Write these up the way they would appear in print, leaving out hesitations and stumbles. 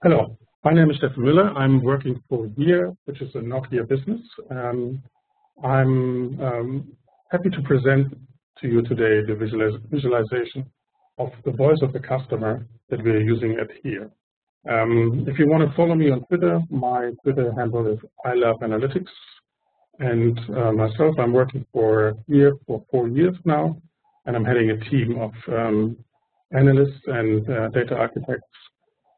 Hello, my name is Steffen Muller. I'm working for Here, which is a Nokia business. I'm happy to present to you today the visualization of the voice of the customer that we are using at Here. If you want to follow me on Twitter, my Twitter handle is I Love Analytics. And myself, I'm working for Here for 4 years now, and I'm heading a team of analysts and data architects.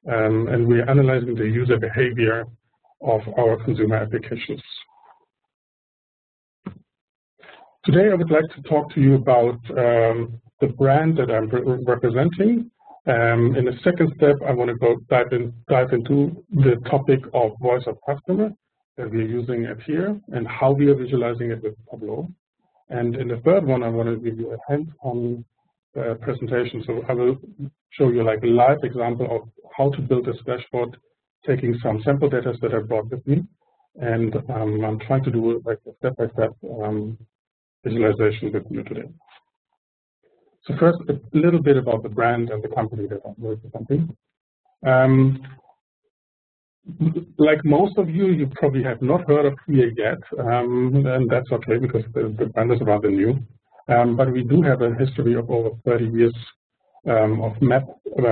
And we are analyzing the user behavior of our consumer applications. Today, I would like to talk to you about the brand that I'm representing. In the second step, I want to dive into the topic of voice of customer that we're using at Here and how we are visualizing it with Tableau. And in the third one, I want to give you a hands-on presentation. So I will show you like a live example of how to build this dashboard, taking some sample data that I brought with me, and I'm trying to do like a step-by-step visualization with you today. So first, a little bit about the brand and the company that I'm representing. Like most of you, you probably have not heard of Here yet, and that's okay because the brand is rather new. But we do have a history of over 30 years of map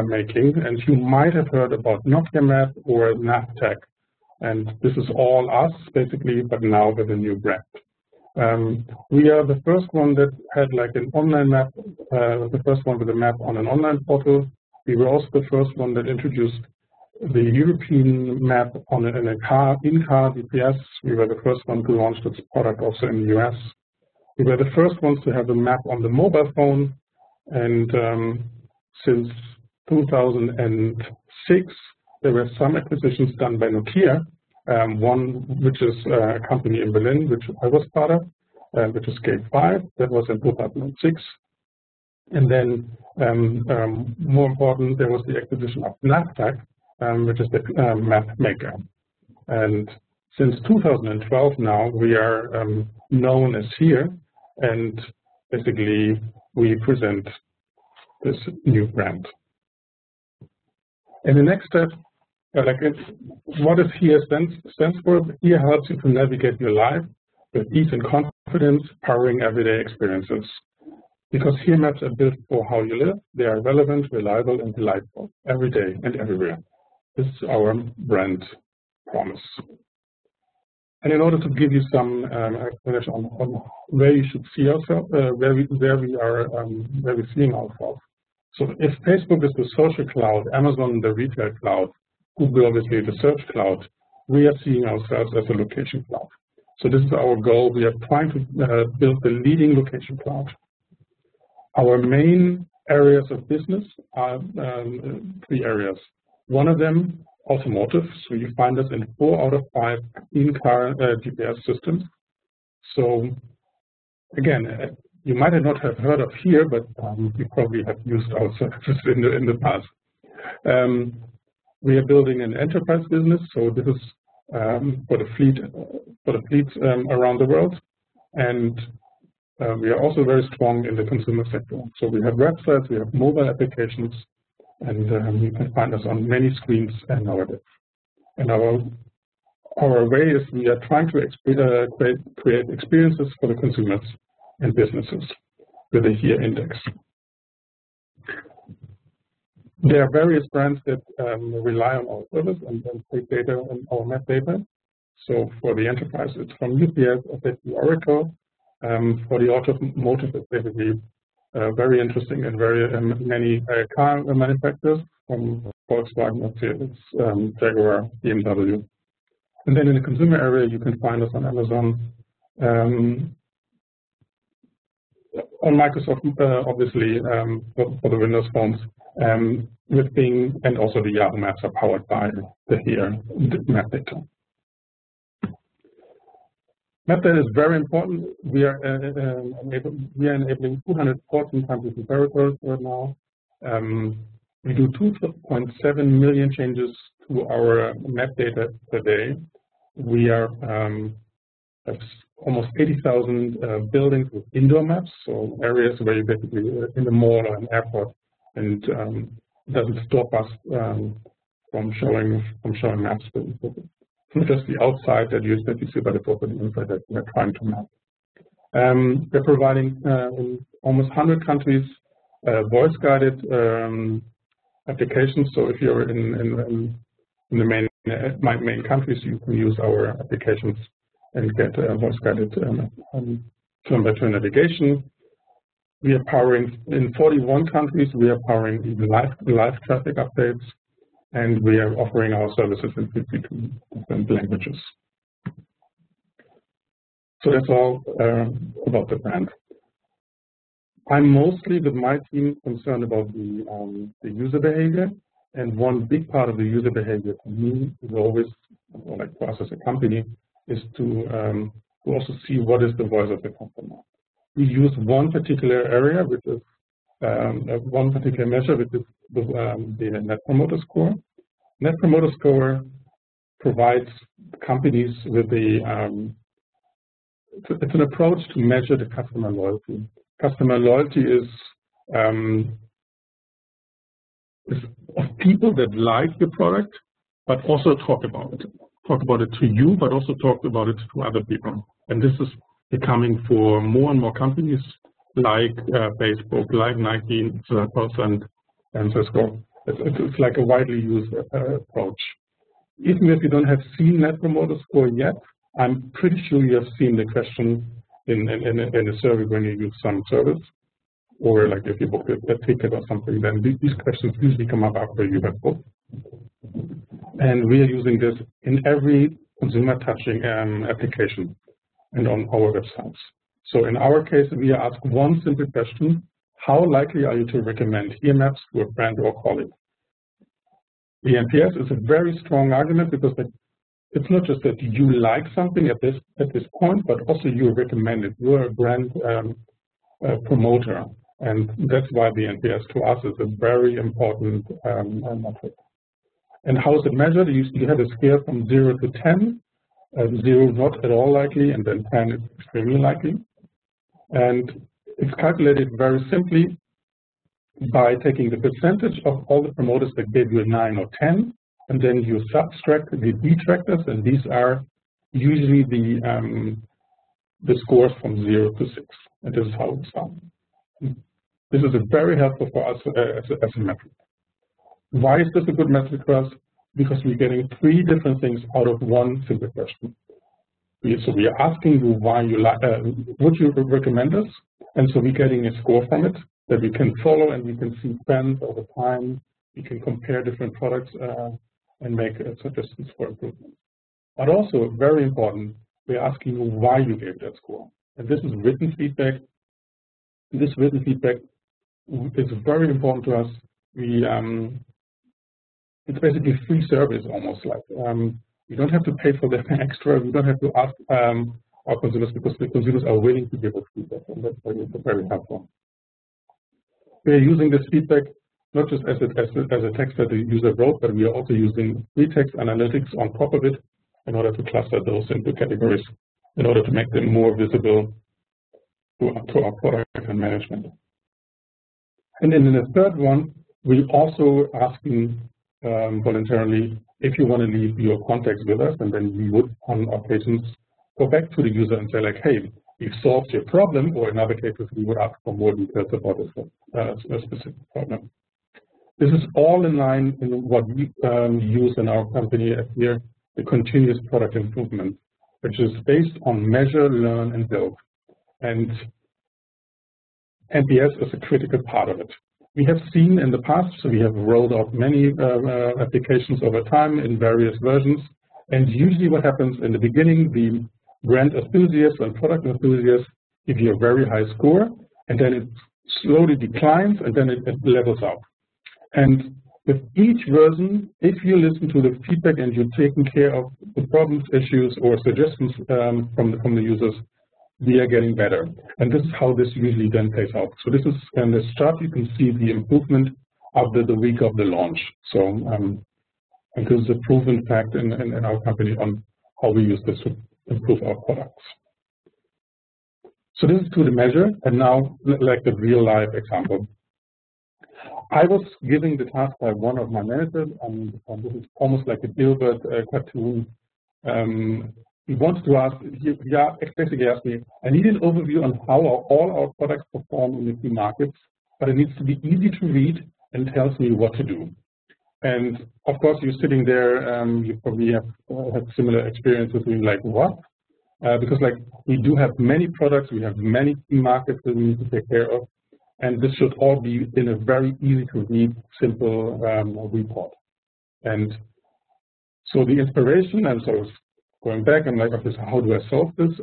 making, and you might have heard about Nokia Map or Navtech, and this is all us basically, but now with a new brand. We are the first one that had like an online map, the first one with a map on an online portal. We were also the first one that introduced the European map on in-car GPS. We were the first one to launch this product also in the US. We were the first ones to have a map on the mobile phone, and since 2006, there were some acquisitions done by Nokia, one which is a company in Berlin, which I was part of, which is Gate 5, that was in 2006. And then, more important, there was the acquisition of Navtech, which is the map maker. And since 2012 now, we are known as Here, and basically we present this new brand. And the next step, what does Here stands for? Here helps you to navigate your life with ease and confidence, powering everyday experiences. Because Here maps are built for how you live, they are relevant, reliable, and delightful every day and everywhere. This is our brand promise. And in order to give you some explanation on where you should see ourselves, where we're seeing ourselves. So if Facebook is the social cloud, Amazon the retail cloud, Google obviously the search cloud, we are seeing ourselves as a location cloud. So this is our goal. We are trying to build the leading location cloud. Our main areas of business are 3 areas. One of them, automotive, so you find us in 4 out of 5 in-car GPS systems. So again, you might not have heard of Here, but you probably have used our services in the past. We are building an enterprise business, so this is for the fleets around the world, and we are also very strong in the consumer sector. So we have websites, we have mobile applications, and you can find us on many screens nowadays. And our way is we are trying to create experiences for the consumers and businesses with the Here index. There are various brands that rely on our service and take data on our map data. So for the enterprise, it's from UPS, SAP, Oracle. For the automotive, it's basically very interesting and very many car manufacturers from Volkswagen, Mercedes, Jaguar, BMW. And then in the consumer area, you can find us on Amazon, on Microsoft, obviously, for the Windows phones, with Bing, and also the Yahoo Maps are powered by the Here map data. Map data is very important. We are enabling 214 countries and territories right now. We do 2.7 million changes to our map data per day. We are have almost 80,000 buildings with indoor maps, so areas where you basically in the mall or an airport, and it doesn't stop us from showing maps. It's not just the outside that you see, but it's also the inside that we're trying to map. We're providing in almost 100 countries voice-guided applications. So if you're in the main countries, you can use our applications and get voice-guided turn-by-turn navigation. We are powering in 41 countries. We are powering even live traffic updates, and we are offering our services in 52 different languages. So that's all about the brand. I'm mostly, with my team, concerned about the user behavior, and one big part of the user behavior for me is always, or like for us as a company, is to also see what is the voice of the customer. We use one particular area, which is one particular measure, which is the Net Promoter Score. Net Promoter Score provides companies with it's an approach to measure the customer loyalty. Customer loyalty is of people that like your product, but also talk about it to you, but also talk about it to other people. And this is becoming for more and more companies like Facebook, like Nike, and Cisco. It's like a widely used approach. Even if you don't have seen Net Promoter Score yet, I'm pretty sure you have seen the question in a survey when you use some service, or like if you book a ticket or something, then these questions usually come up after you have booked. And we are using this in every consumer touching application and on our websites. So in our case, we ask one simple question: how likely are you to recommend ear maps to a friend or colleague? The NPS is a very strong argument, because it's not just that you like something at this point, but also you recommend it. You're a brand promoter, and that's why the NPS to us is a very important metric. And how is it measured? You have a scale from 0 to 10. 0 not at all likely, and then 10 is extremely likely. And it's calculated very simply by taking the percentage of all the promoters that gave you a 9 or 10, and then you subtract the detractors, and these are usually the scores from 0 to 6. And this is how it's done. This is very helpful for us as a metric. Why is this a good metric for us? Because we're getting 3 different things out of one simple question. So we are asking you why you like, would you recommend us? And so we're getting a score from it that we can follow, and we can see trends over time. We can compare different products and make suggestions for improvement. But also, very important, we're asking you why you gave that score. And this is written feedback. This written feedback is very important to us. It's basically free service, almost like. You don't have to pay for that extra. We don't have to ask our consumers, because the consumers are willing to give us feedback, and that's very helpful. We are using this feedback not just as a text that the user wrote, but we are also using free text analytics on top of it in order to cluster those into categories, in order to make them more visible to our product and management. And then in the third one, we're also asking voluntarily if you want to leave your contacts with us, and then we would, on occasions, go back to the user and say, like, hey, we've solved your problem, or in other cases, we would ask for more details about a specific problem. This is all in line in what we use in our company here, the continuous product improvement, which is based on measure, learn, and build. And NPS is a critical part of it. We have seen in the past, so we have rolled out many applications over time in various versions. And usually what happens in the beginning, the brand enthusiasts and product enthusiasts give you a very high score, and then it slowly declines, and then it levels out. And with each version, if you listen to the feedback and you're taking care of the problems, issues, or suggestions from the users, we are getting better. And this is how this usually then plays out. So this is in the chart, you can see the improvement after the week of the launch. So and this is a proven fact in our company on how we use this to improve our products. So this is to the measure, and now like the real life example. I was given the task by one of my managers, and this is almost like a Dilbert cartoon. He wanted to ask, he basically asked me, I need an overview on how all our products perform in the key markets, but it needs to be easy to read and tells me what to do. And of course, you're sitting there, you probably have had similar experiences with like, what? Because like we do have many products, we have many key markets that we need to take care of, and this should all be in a very easy to read, simple report. And so the inspiration, and so I was going back, I'm like, okay, so how do I solve this?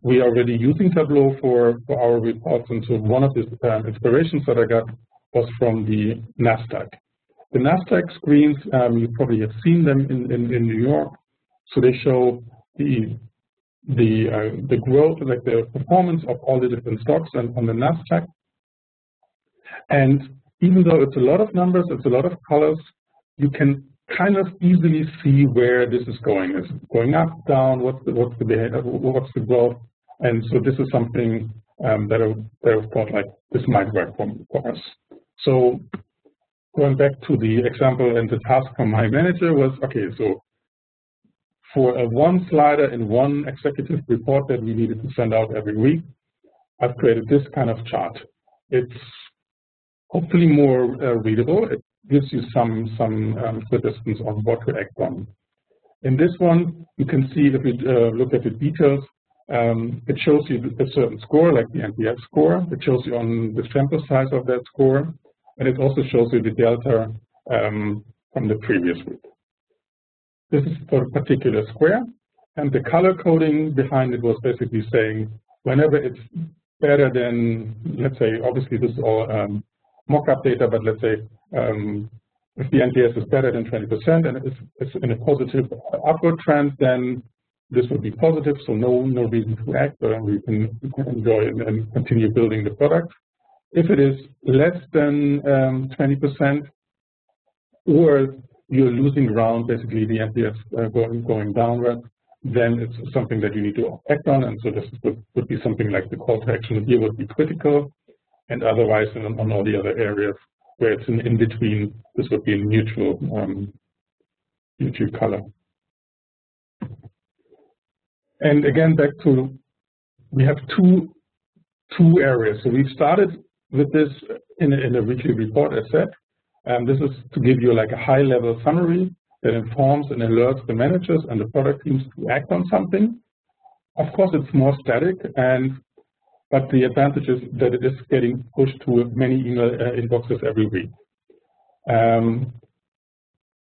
We are already using Tableau for our reports, and so one of the inspirations that I got was from the NASDAQ. The NASDAQ screens, you probably have seen them in New York. So they show the growth, like the performance of all the different stocks on the NASDAQ. And even though it's a lot of numbers, it's a lot of colors, you can kind of easily see where this is going. Is it going up, down? What's the growth? And so this is something that I thought like this might work for us. So going back to the example and the task from my manager was, okay, so for a one slider in one executive report that we needed to send out every week, I've created this kind of chart. It's hopefully more readable. It gives you some suggestions on what to act on. In this one, you can see if you look at the details, it shows you a certain score, like the NPS score. It shows you on the sample size of that score, and it also shows you the delta from the previous week. This is for a particular square, and the color coding behind it was basically saying whenever it's better than, let's say, obviously this is all mock-up data, but let's say if the NPS is better than 20% and it's in a positive upward trend, then this would be positive, so no reason to act, and we can enjoy and continue building the product. If it is less than 20%, or you're losing ground, basically the NPS going downward, then it's something that you need to act on, and so this would be something like the call to action here would be critical, and otherwise on all the other areas where it's in between, this would be a neutral color. And again, back to, we have two areas. So we've started with this in a weekly report, as said. This is to give you like a high-level summary that informs and alerts the managers and the product teams to act on something. Of course, it's more static, but the advantage is that it is getting pushed to many email inboxes every week.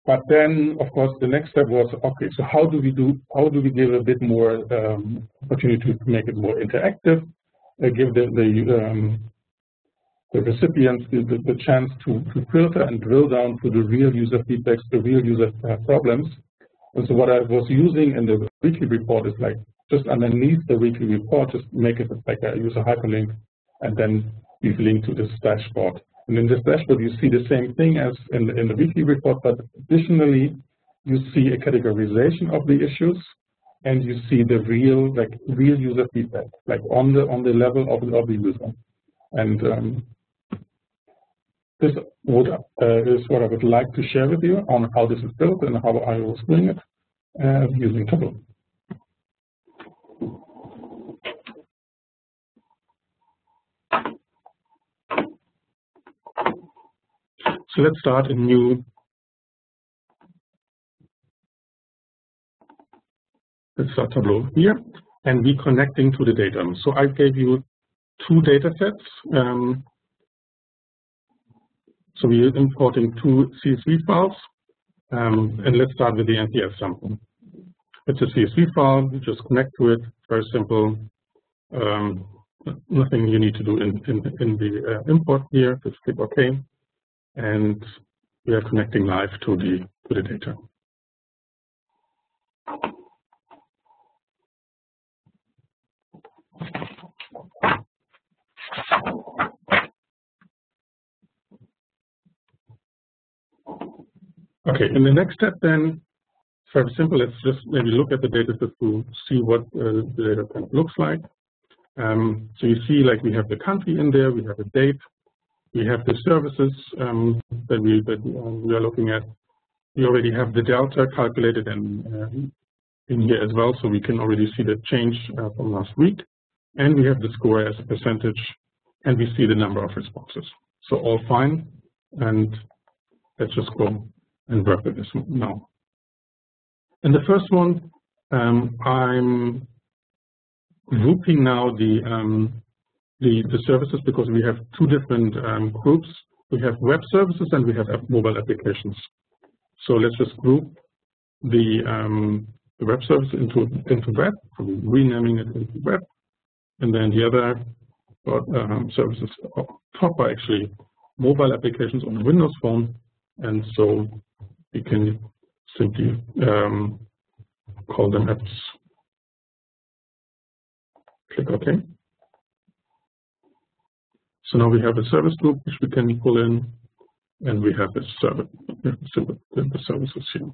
But then, of course, the next step was, okay, so how do we give a bit more opportunity to make it more interactive, give the recipients the chance to filter and drill down to the real user feedbacks, the real user problems. And so what I was using in the weekly report is like just underneath the weekly report, just make it like a user hyperlink, and then we've linked to this dashboard. And in this dashboard, you see the same thing as in the weekly report, but additionally, you see a categorization of the issues, and you see the real user feedback, like on the level of the user. And this is what I would like to share with you on how this is built and how I was doing it using Tableau. So let's start a new. Let's start Tableau here, and be connecting to the data. So I gave you two data sets. So we're importing two CSV files, and let's start with the NPS sample. It's a CSV file, you just connect to it, very simple. Nothing you need to do in the import here, just click OK, and we are connecting live to the data. Okay, in the next step then, it's very simple. Let's just maybe look at the data set to see what the data kind of looks like. So you see, like, we have the country in there, we have a date, We have the services that we are looking at. We already have the delta calculated in here as well, so we can already see the change from last week. And we have the score as a percentage, and we see the number of responses. So all fine, and let's just go and work with this now. In the first one, I'm grouping now the services because we have two different groups. We have web services and we have mobile applications. So let's just group the web service into web, so renaming it into web, and then the other services top are actually mobile applications on a Windows phone, and so we can simply call them apps. Click OK. So now we have a service group which we can pull in, and we have the services here.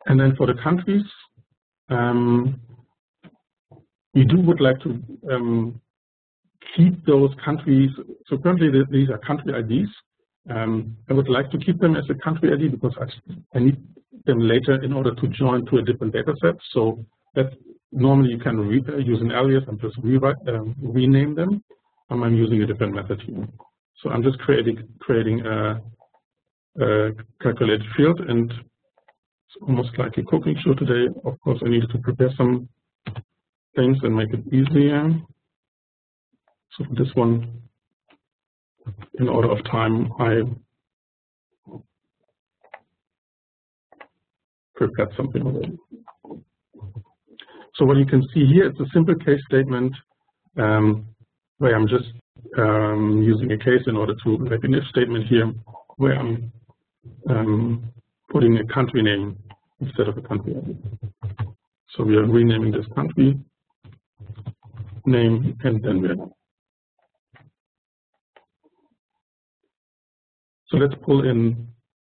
And then for the countries, we would like to keep those countries. So currently these are country IDs. I would like to keep them as a country ID because I need them later in order to join to a different data set. So that normally you can use an alias and just rename them. I'm using a different method here. So I'm just creating a calculated field, and it's almost like a cooking show today. Of course, I needed to prepare some things and make it easier. So for this one, in order of time, I prepared something already. So what you can see here is a simple case statement where I'm just using a case in order to make an if statement here, where I'm putting a country name instead of a country ID. So we are renaming this country name, and then we're done. So let's pull in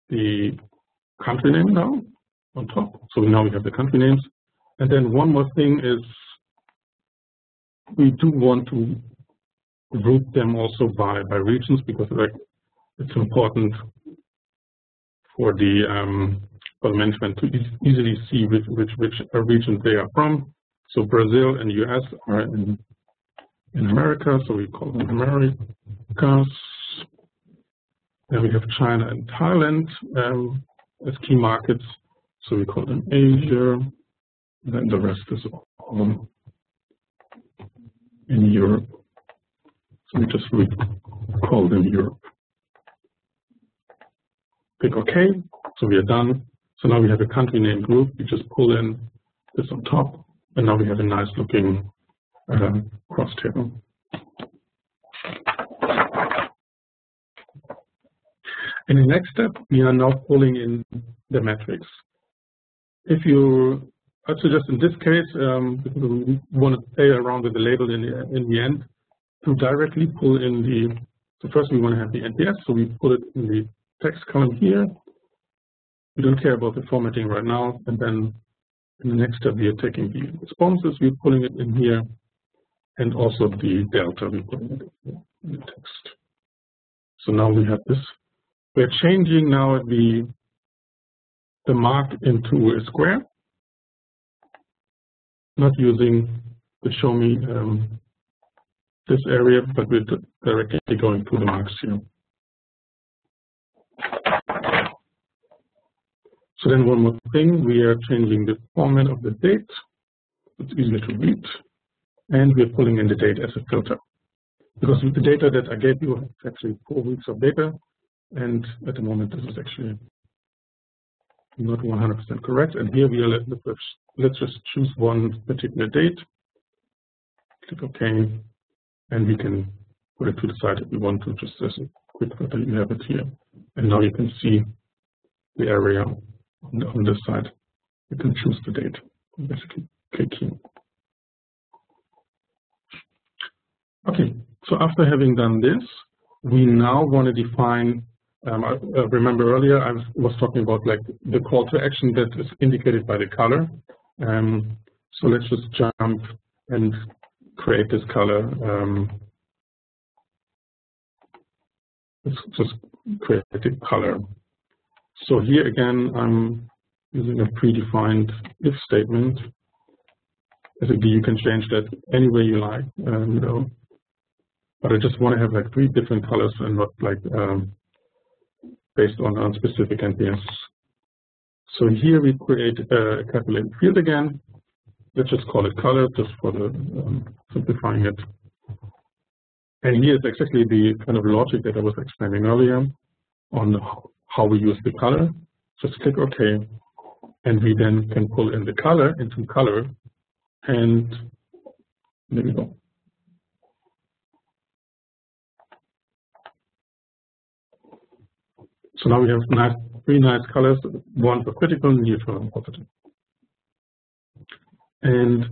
the country name now on top. So now we have the country names. And then one more thing is we do want to group them also by regions, because it's important for the management to easily see which region they are from. So Brazil and US are in America, so we call them Americas. Then we have China and Thailand as key markets, so we call them Asia. Then the rest is all in Europe, so we just call them Europe. Click OK, so we are done. So now we have a country name group. We just pull in this on top, and now we have a nice looking cross table. In the next step, we are now pulling in the metrics. If you, I suggest in this case, because we want to play around with the label in the end, to directly pull in the. So first we want to have the NPS, so we put it in the text column here. We don't care about the formatting right now, and then in the next step we are taking the responses, we're pulling it in here, and also the delta, we're putting it in the text. So now we have this. We're changing now the mark into a square, not using the show me this area, but we're directly going to the marks here. So then one more thing, we are changing the format of the date. It's easier to read, and we're pulling in the date as a filter. Because with the data that I gave you, it's actually 4 weeks of data. And at the moment, this is actually not 100% correct. And here we are, let's just choose one particular date. Click OK, and we can put it to the side if we want to, just as a quick filter. You have it here. And now you can see the area on this side. You can choose the date. Basically, click here. Okay, so after having done this, we now want to define. Remember earlier I was talking about like the call to action that is indicated by the color. So let's just jump and create this color let's just create a color. So here again, I'm using a predefined if statement. Basically, you can change that any way you like, but I just want to have like 3 different colors and not like based on specific NPS. So here we create a calculated field again. Let's just call it color, just for the simplifying it. And here is exactly the kind of logic that I was explaining earlier on how we use the color. Just click OK, and we then can pull in the color into color, and there we go. So now we have 3 nice colors, one for critical, neutral, and positive. And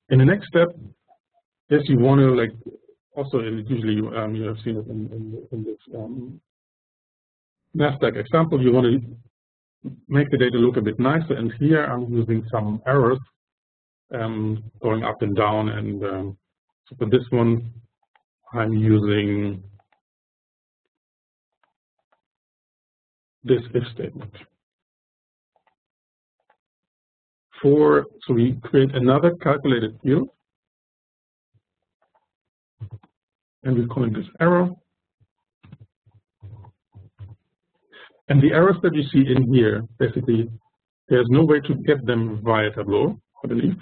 in the next step, yes, you want to like also usually you have seen it in this NASDAQ example. You want to make the data look a bit nicer, and here I'm using some arrows going up and down, and so for this one I'm using this if statement. So we create another calculated field, and we call it this arrow. And the arrows that you see in here, basically, there's no way to get them via Tableau, I believe.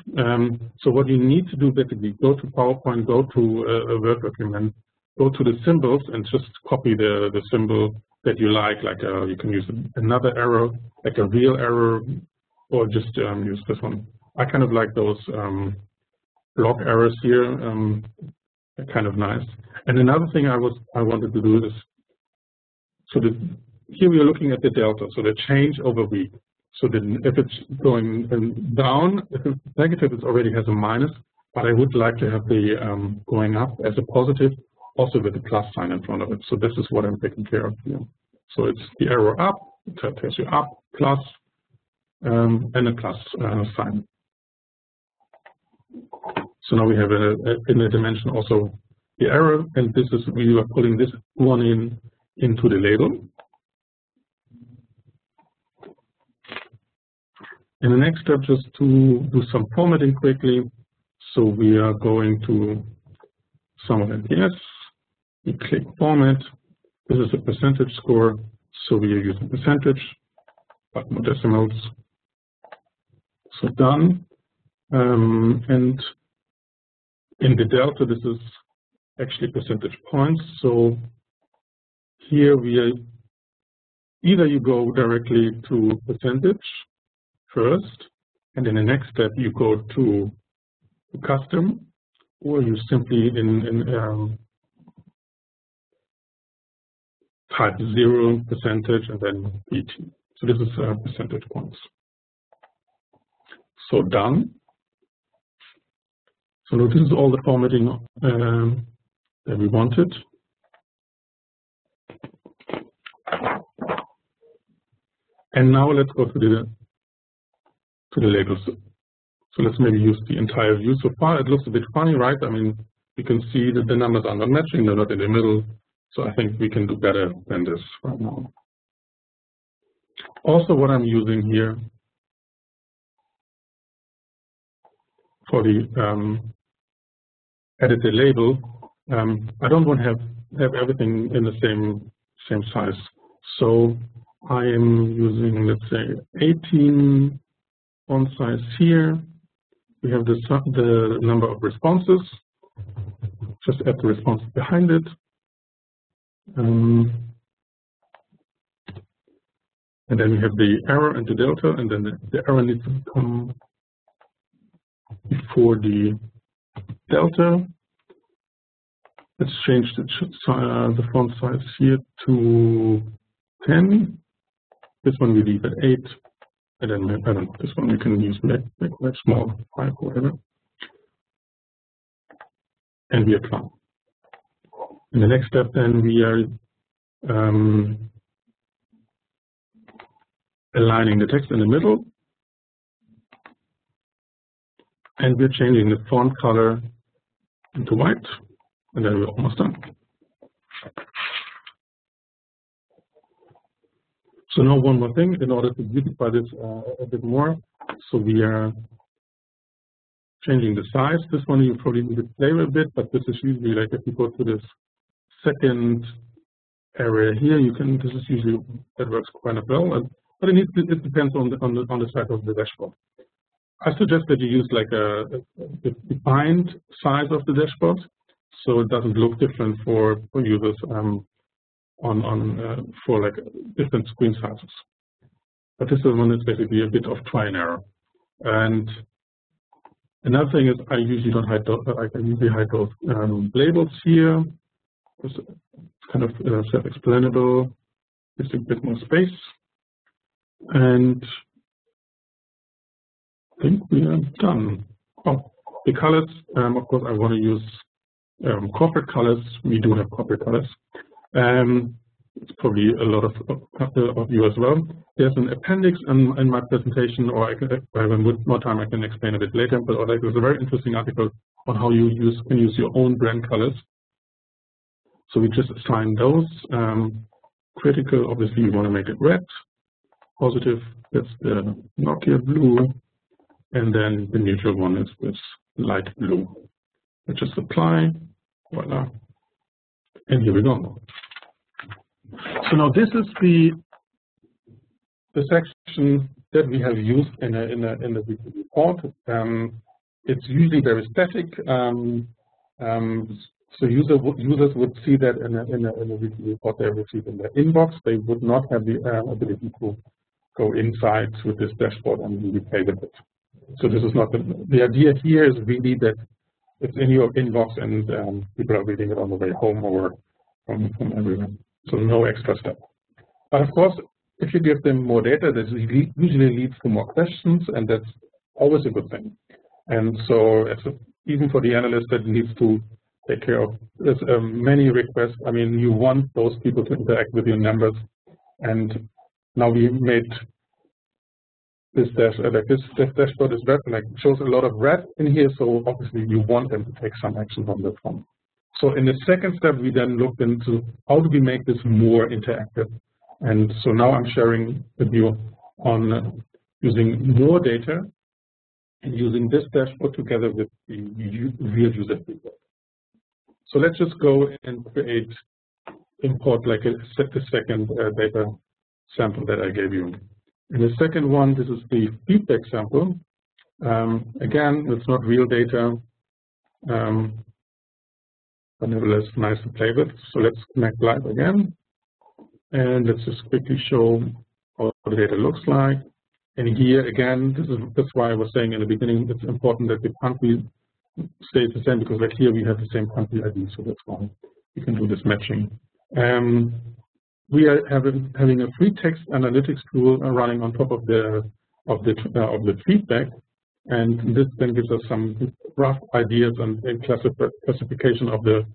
So what you need to do, basically, go to PowerPoint, go to a Word document, go to the symbols, and just copy the symbol that you like you can use another arrow, like a real arrow, or just use this one. I kind of like those block arrows here. They're kind of nice. And another thing I wanted to do is, so here we are looking at the delta, so the change over week. So then if it's going down, if it's negative, it already has a minus, but I would like to have the going up as a positive, also with a plus sign in front of it. So this is what I'm taking care of here. So it's the arrow up, it tells you up, plus, and a plus sign. So now we have in the dimension also the arrow, and this is, we are pulling this one into the label. In the next step, just to do some formatting quickly. So we are going to sum of NPS. We click format. This is a percentage score, so we are using percentage, but no decimals. So done. And in the delta, this is actually percentage points. So here we are, either you go directly to percentage first, and in the next step you go to custom, or you simply type 0% and then PT. So this is percentage points. So done. So now this is all the formatting that we wanted. And now let's go to the labels. So let's maybe use the entire view. So far it looks a bit funny, right? I mean, you can see that the numbers are not matching, they're not in the middle. So I think we can do better than this right now. Also, what I'm using here for the edit the label, I don't want to have everything in the same size. So I am using, let's say, 18 font size here. We have the number of responses. Just add the response behind it. And then we have the error and the delta, and then the error needs to come before the delta. Let's change the font size here to 10. This one we leave at 8. And then, I don't know, this one we can use make small, 5 or whatever. And we apply. In the next step, then we are aligning the text in the middle. And we're changing the font color into white. And then we're almost done. So now one more thing in order to beautify this a bit more. So we are changing the size. This one you probably need to play with a bit, but this is usually like if you go to this second area here, you can. This is usually that works quite well, but it depends on the size of the dashboard. I suggest that you use like a defined size of the dashboard, so it doesn't look different for users for like different screen sizes. But this one is basically a bit of try and error. And another thing is I usually don't hide those. I can usually hide those labels here. It's kind of self-explainable. Gives a bit more space. And I think we are done. Oh, the colors. Of course, I want to use corporate colors. We do have corporate colors. It's probably a lot of you as well. There's an appendix in my presentation, or if I have more time, I can explain a bit later. But there's a very interesting article on how you can use your own brand colors. So we just assign those. Critical, obviously, you want to make it red. Positive, that's the Nokia blue, and then the neutral one is this light blue. I just apply, voila, and here we go. So now this is the section that we have used in the weekly report. It's usually very static. So users would see that in the weekly report they receive in their inbox. They would not have the ability to go inside with this dashboard and really play with it. So this is not the idea here is really that it's in your inbox and people are reading it on the way home or from everywhere. So no extra step. But of course, if you give them more data, this usually leads to more questions, and that's always a good thing. And so even for the analyst that needs to take care of many requests, I mean, you want those people to interact with your numbers. And now we made this dashboard is red, like shows a lot of red in here. So obviously you want them to take some action on that one. So in the second step, we then looked into how do we make this more interactive. And so now I'm sharing with you on using more data and using this dashboard together with the real user feedback. So let's just go and import like the second data sample that I gave you. In the second one, this is the feedback sample. Again, it's not real data. But nevertheless, nice to play with. So let's connect live again. And let's just quickly show how the data looks like. And here again, that's why I was saying in the beginning, it's important that the country stays the same, because like here we have the same country ID, so that's why we can do this matching. We are having a free text analytics tool running on top of the feedback, and this then gives us some rough ideas and classification of the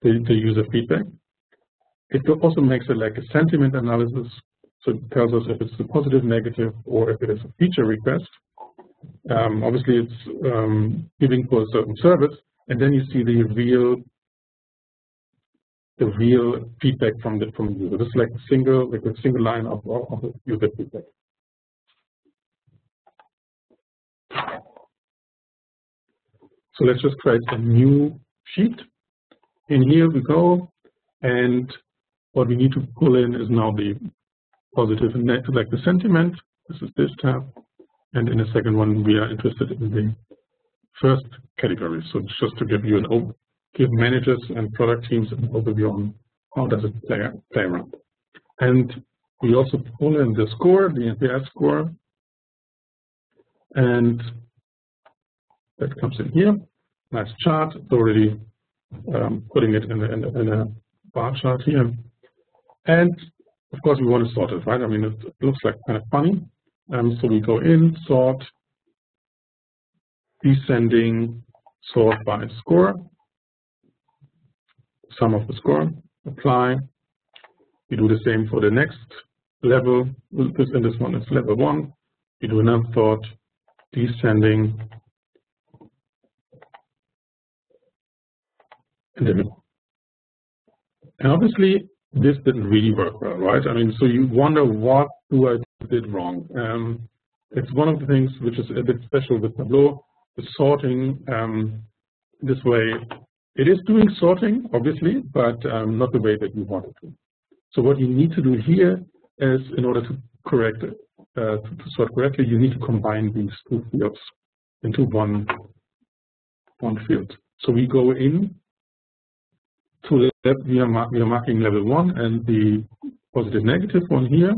user feedback. It also makes it like a sentiment analysis, so it tells us if it's a positive, negative, or if it is a feature request. Obviously, it's giving for a certain service, and then you see the real feedback from the user. This is like a single line of the user feedback. So let's just create a new sheet. In here we go, and what we need to pull in is now the positive and negative, like the sentiment. This is this tab, and in the second one we are interested in the first category. So just to give you give managers and product teams an overview on how does it play around. And we also pull in the score, the NPS score, and that comes in here. Nice chart. It's already putting it in a bar chart here. And of course, we want to sort it, right? I mean, it looks like kind of funny. So we go in, sort, descending, sort by score, sum of the score, apply. We do the same for the next level. In this one is level 1. We do another sort, descending, and then. And obviously, this didn't really work well, right? I mean, so you wonder what do I did wrong. It's one of the things which is a bit special with Tableau, the sorting this way. It is doing sorting, obviously, but not the way that you want it to. So what you need to do here is, in order to correct it, to sort correctly, you need to combine these two fields into one field. So we go in to we are marking level 1 and the positive negative one here.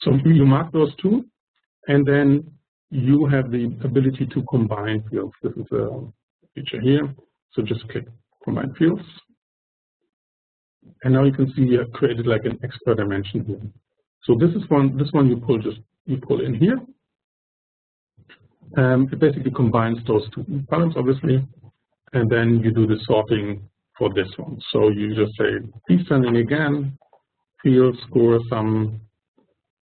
So you mark those two, and then you have the ability to combine fields. This is a feature here. So just click Combine Fields. And now you can see we have created like an extra dimension here. So this one you pull in here. It basically combines those two columns, obviously, and then you do the sorting for this one. So you just say descending again, field score sum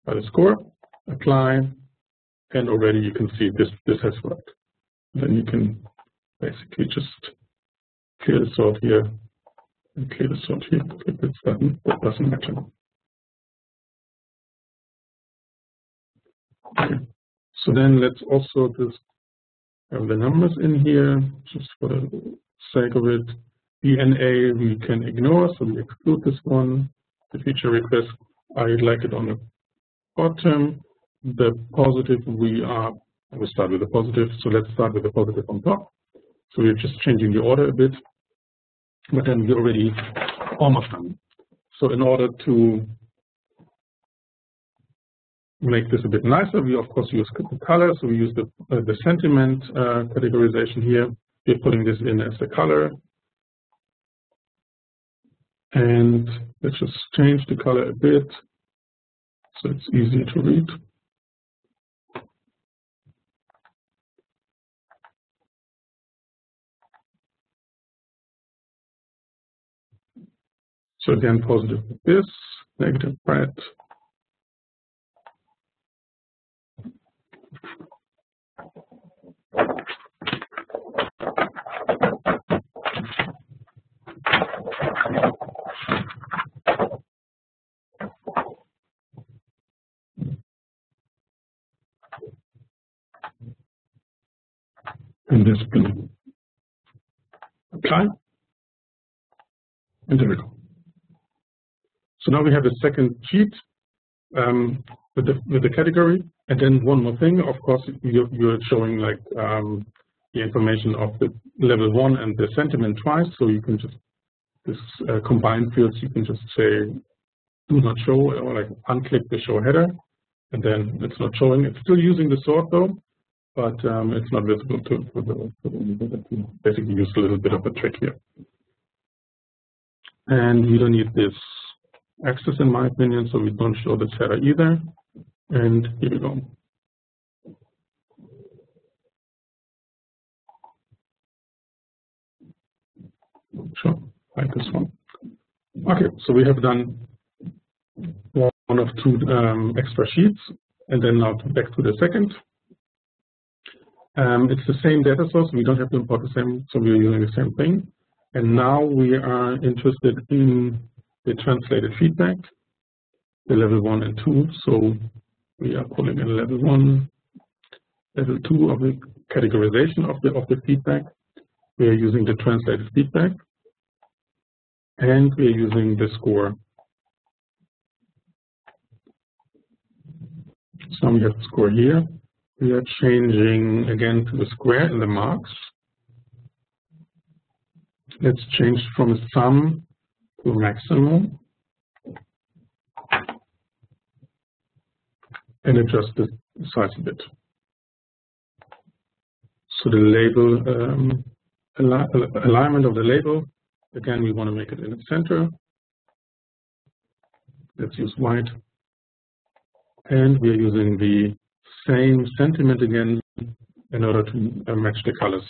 by the score, apply, and already you can see this has worked. Then you can basically just clear the sort here and clear the sort here. That doesn't matter. Okay. So then let's also just have the numbers in here, just for the sake of it. DNA we can ignore, so we exclude this one. The feature request, I like it on the bottom. The positive we start with the positive, so let's start with the positive on top. So we're just changing the order a bit, but then we're already almost done. So in order to make this a bit nicer, we of course use the color. So we use the sentiment categorization here. We're putting this in as the color. And let's just change the color a bit so it's easier to read. So again, positive with this, negative red. And this blue. Apply. And there we go. So now we have a second sheet with the category, and then one more thing. Of course, you're showing like the information of the level 1 and the sentiment twice. So you can just combine fields. You can just say do not show, or like unclick the show header, and then it's not showing. It's still using the sort though, but it's not visible to the basically use a little bit of a trick here. And we don't need this axis in my opinion, so we don't show this header either. And here we go. Sure, like this one. Okay, so we have done one of two extra sheets, and then now back to the second. It's the same data source. We don't have to import the same, so we are using the same thing. And now we are interested in the translated feedback, the level 1 and 2. So we are pulling in level 1, level 2 of the categorization of the feedback. We are using the translated feedback, and we are using the score. So now we have the score here. We are changing again to the square in the marks. Let's change from a sum to a maximum and adjust the size a bit. So the label, alignment of the label, again, we want to make it in the center. Let's use white. And we are using the same sentiment again in order to match the colors.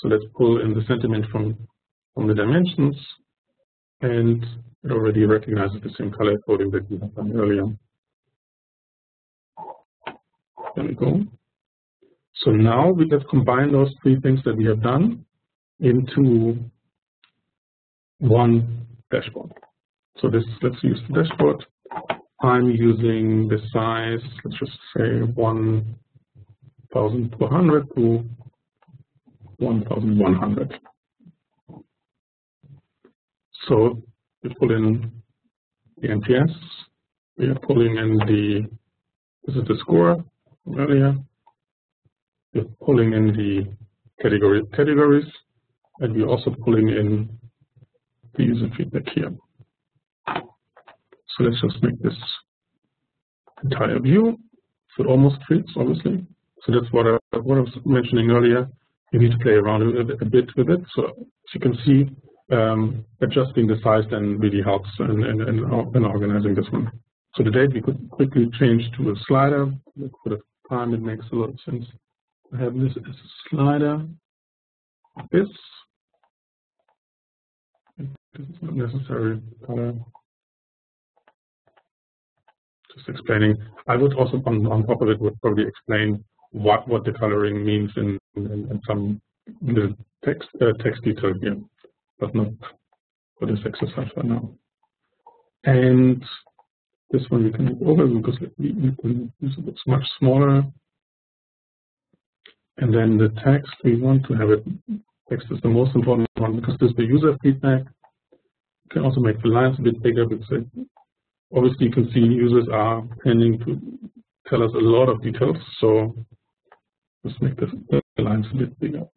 So let's pull in the sentiment from the dimensions, and it already recognizes the same color coding that we have done earlier. There we go. So now let's combine those three things that we have done into one dashboard. So let's use the dashboard. I'm using the size, let's just say 1,400 to 1,100. So we pull in the NPS, we are pulling in this is the score from earlier, we're pulling in the categories, and we're also pulling in the user feedback here. So let's just make this entire view. So it almost fits, obviously. So that's what I was mentioning earlier. You need to play around a bit with it. So as you can see, adjusting the size then really helps in organizing this one. So the date we could quickly change to a slider. For the time, it makes a lot of sense to have this as a slider. This is not necessary color. Just explaining. I would also on top of it would probably explain what the coloring means in some little text detail here, but not for this exercise right now. And this one we can move over because we can use it. It's much smaller. And then the text, we want to have it. Text is the most important one because this is the user feedback. You can also make the lines a bit bigger because obviously you can see users are tending to tell us a lot of details. So let's make the lines a bit bigger.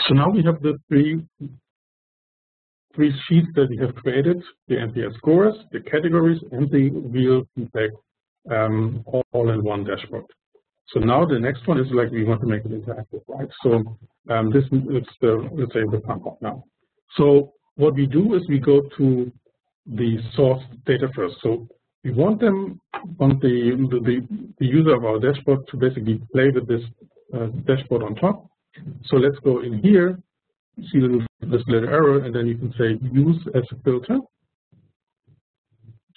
So now we have the three sheets that we have created: the NPS scores, the categories, and the real feedback, all in one dashboard. So now the next one is like we want to make it interactive, right? So this is let's say the fun part now. So what we do is we go to the source data first. So we want the user of our dashboard to basically play with this dashboard on top. So let's go in here, see this little arrow, and then you can say use as a filter.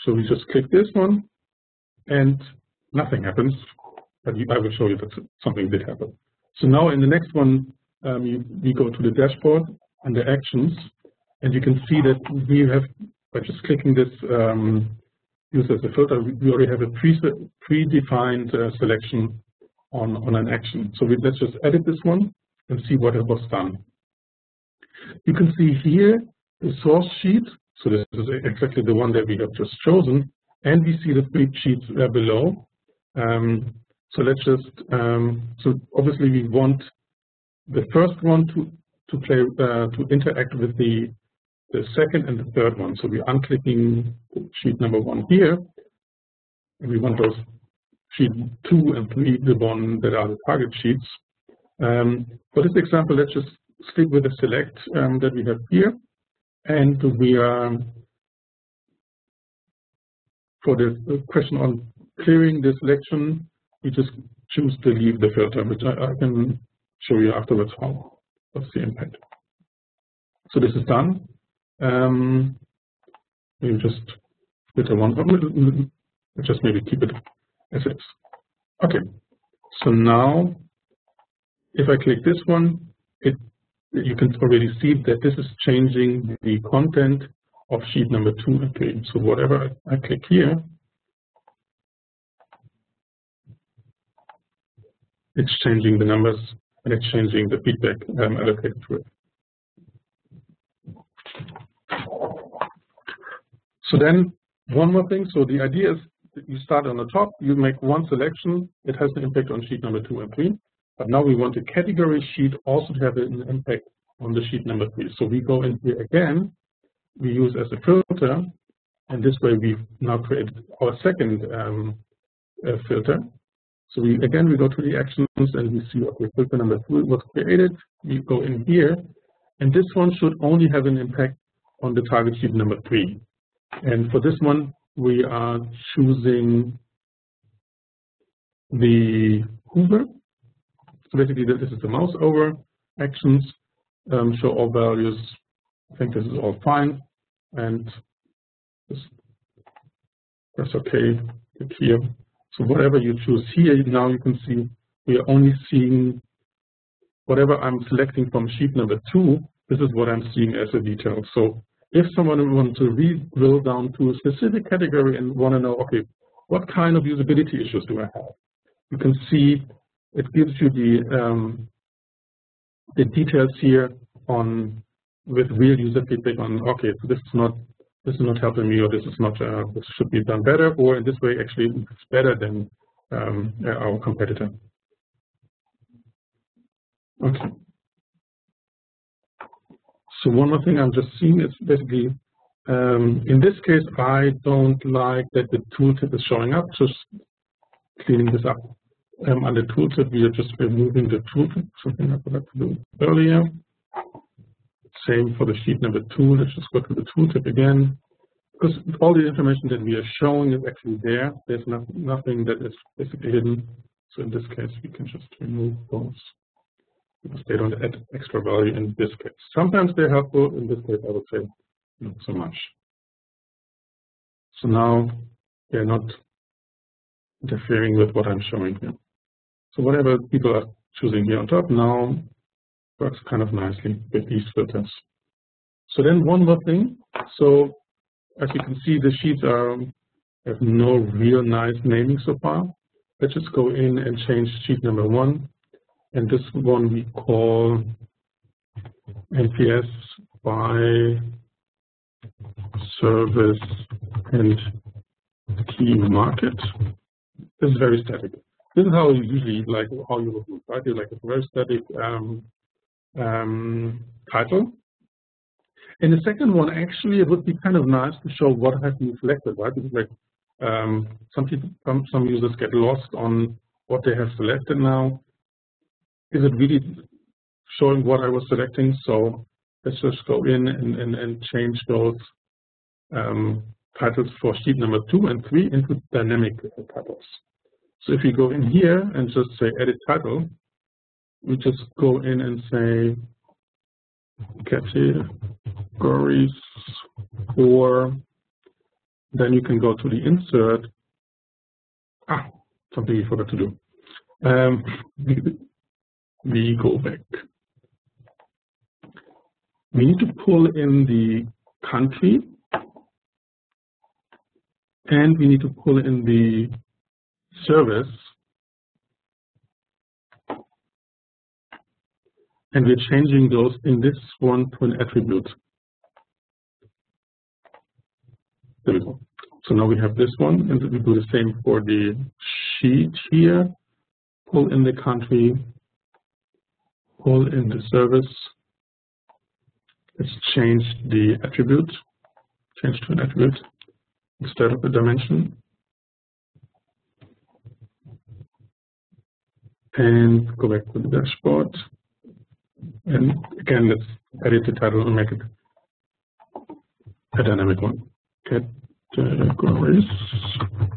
So we just click this one, and nothing happens. But I will show you that something did happen. So now in the next one, we go to the dashboard under actions, and you can see that we have, by just clicking this use as a filter, we already have a predefined selection on an action. So let's just edit this one and see what was done. You can see here the source sheet. So this is exactly the one that we have just chosen, and we see the three sheets below. So let's just so obviously we want the first one to interact with the second and the third one. So we're unclicking sheet number 1 here, and we want those sheet 2 and 3, the one that are the target sheets. For this example, let's just stick with the select that we have here, and we are for the question on clearing the selection, we just choose to leave the filter, which I can show you afterwards what's the impact. So this is done. We just filter one, just maybe keep it as is. Okay, so now if I click this one, you can already see that this is changing the content of sheet number 2 and 3. So whatever I click here, it's changing the numbers and it's changing the feedback allocated to it. So then one more thing. So the idea is that you start on the top, you make one selection, it has an impact on sheet number 2 and 3. But now we want the category sheet also to have an impact on the sheet number 3. So we go in here again, we use as a filter, and this way we've now created our second filter. So we go to the actions and we see, okay, filter number 2 was created. We go in here, and this one should only have an impact on the target sheet number 3. And for this one, we are choosing the hover. So basically, this is the mouse over actions. Show all values. I think this is all fine. And just press OK, click here. So whatever you choose here, now you can see we are only seeing whatever I'm selecting from sheet number 2. This is what I'm seeing as a detail. So if someone wants to drill down to a specific category and want to know, okay, what kind of usability issues do I have? You can see it gives you the details here on with real user feedback on, okay, so this is not helping me, or this is not this should be done better, or in this way actually it's better than our competitor. Okay. So one more thing I'm just seeing is basically in this case I don't like that the tooltip is showing up. Just cleaning this up. Under tooltip we are just removing the tooltip, something I forgot to do earlier. Same for the sheet number 2. Let's just go to the tooltip again, because all the information that we are showing is actually there. There's nothing that is basically hidden. So in this case we can just remove those, because they don't add extra value in this case. Sometimes they're helpful. In this case, I would say not so much. So now they're not interfering with what I'm showing here. So whatever people are choosing here on top now works kind of nicely with these filters. So then one more thing. So as you can see, the sheets have no real nice naming so far. Let's just go in and change sheet number 1. And this one we call NPS by service and key market. This is very static. This is how you usually like how you would move, right? You like a very static title. And the second one, actually, it would be kind of nice to show what have you selected, right? Because like some users get lost on what they have selected now. Is it really showing what I was selecting? So let's just go in and change those titles for sheet number 2 and 3 into dynamic titles. So if you go in here and just say edit title, we just go in and say categories, or then you can go to the insert. Something we forgot to do. We go back. We need to pull in the country, and we need to pull in the service, and we're changing those in this one to an attribute. There we go. So now we have this one, and we do the same for the sheet here. Pull in the country, pull in the service. Let's change the attribute, change to an attribute instead of a dimension. And go back to the dashboard. And again, let's edit the title and make it a dynamic one. Categories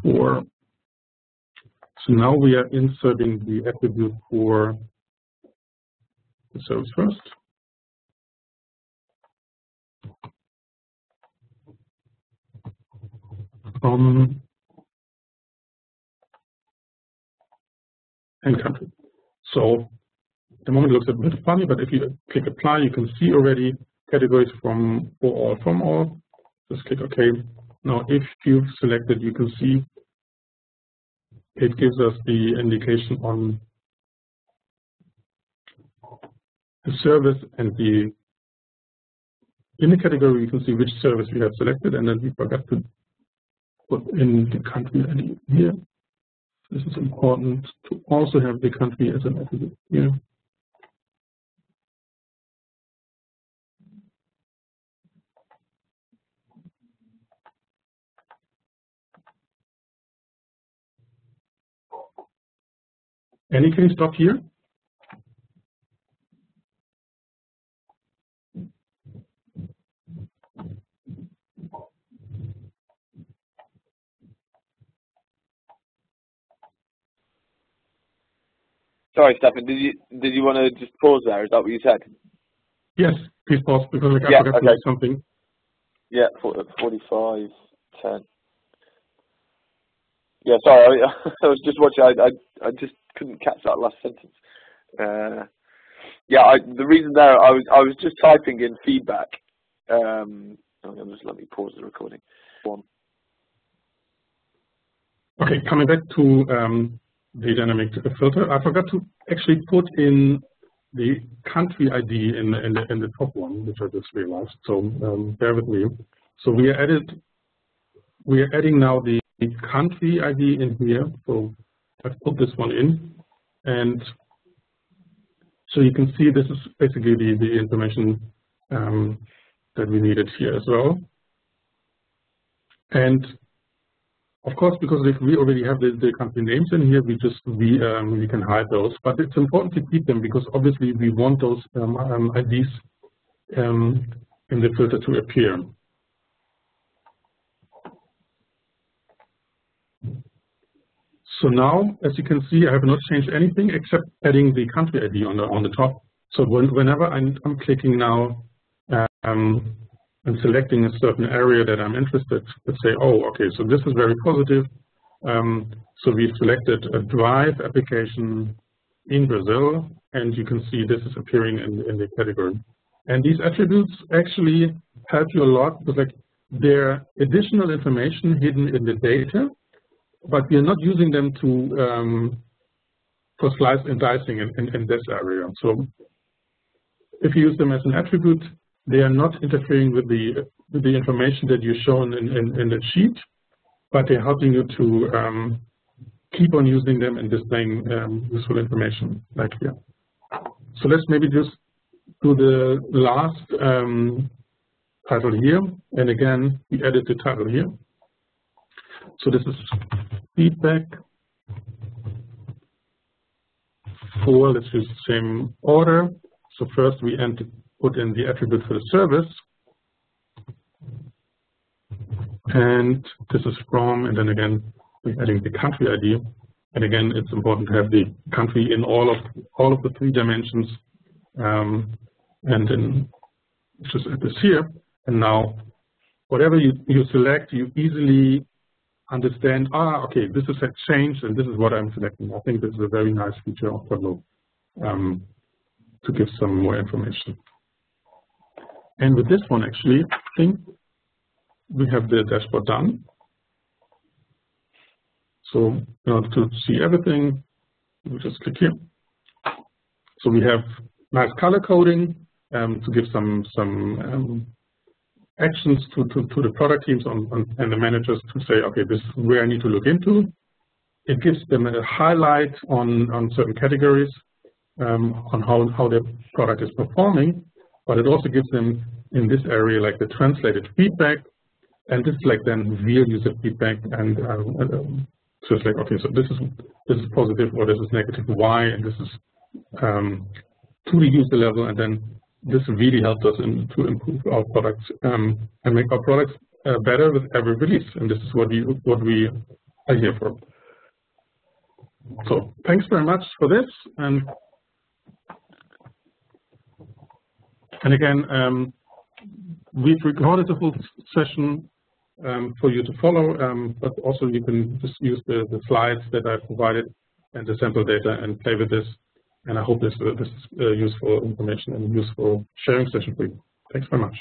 4. So now we are inserting the attribute for the service first. And country. So at the moment it looks a bit funny, but if you click apply, you can see already categories from all. Just click OK. Now if you've selected, you can see it gives us the indication on the service, and in the category you can see which service we have selected, and then we forgot to put in the country ID here. This is important to also have the country as an attribute here. And can you stop here? Sorry, Steffen. Did you want to just pause there? Is that what you said? Yes, please pause because I forgot to do something. Yeah, 45:10. Yeah, sorry. I was just watching. I just couldn't catch that last sentence. Yeah, the reason there, I was just typing in feedback. Just let me pause the recording. Okay, coming back to the dynamic filter, I forgot to actually put in the country ID in the top one, which I just realized. So bear with me. So we are adding now the country ID in here. So I've put this one in, and so you can see this is basically the information that we needed here as well. And of course, because if we already have the country names in here, we can hide those. But it's important to keep them because obviously we want those IDs in the filter to appear. So now, as you can see, I have not changed anything except adding the country ID on the top. So whenever I'm clicking now and selecting a certain area that I'm interested, let's say, oh, okay, so this is very positive. So we've selected a drive application in Brazil, and you can see this is appearing in the category. And these attributes actually help you a lot because they're additional information hidden in the data, but we are not using them for slice and dicing in this area. So if you use them as an attribute, they are not interfering with the information that you're shown in the sheet, but they're helping you to keep on using them and displaying useful information like here. So let's maybe just do the last title here, and again we edit the title here. So this is feedback for, let's use the same order. So first we put in the attribute for the service, and this is from, and then again we're adding the country ID, and again it's important to have the country in all of the 3 dimensions, and then just add this here, and now whatever you select, you easily understand, okay, this is a change and this is what I'm selecting. I think this is a very nice feature of Tableau to give some more information. And with this one, actually, I think we have the dashboard done. So in order to see everything, we just click here. So we have nice color coding to give some actions to the product teams and the managers to say, okay, this is where I need to look into. It gives them a highlight on certain categories, on how their product is performing, but it also gives them in this area like the translated feedback, and this is like then real user feedback, and so it's like, okay, so this is positive or this is negative, why, and this is to the user level, and then this really helps us to improve our products and make our products better with every release, and this is what we are here for. So thanks very much for this, and again, we've recorded the full session for you to follow, but also you can just use the slides that I provided and the sample data and play with this. And I hope this is useful information and useful sharing session for you. Thanks very much.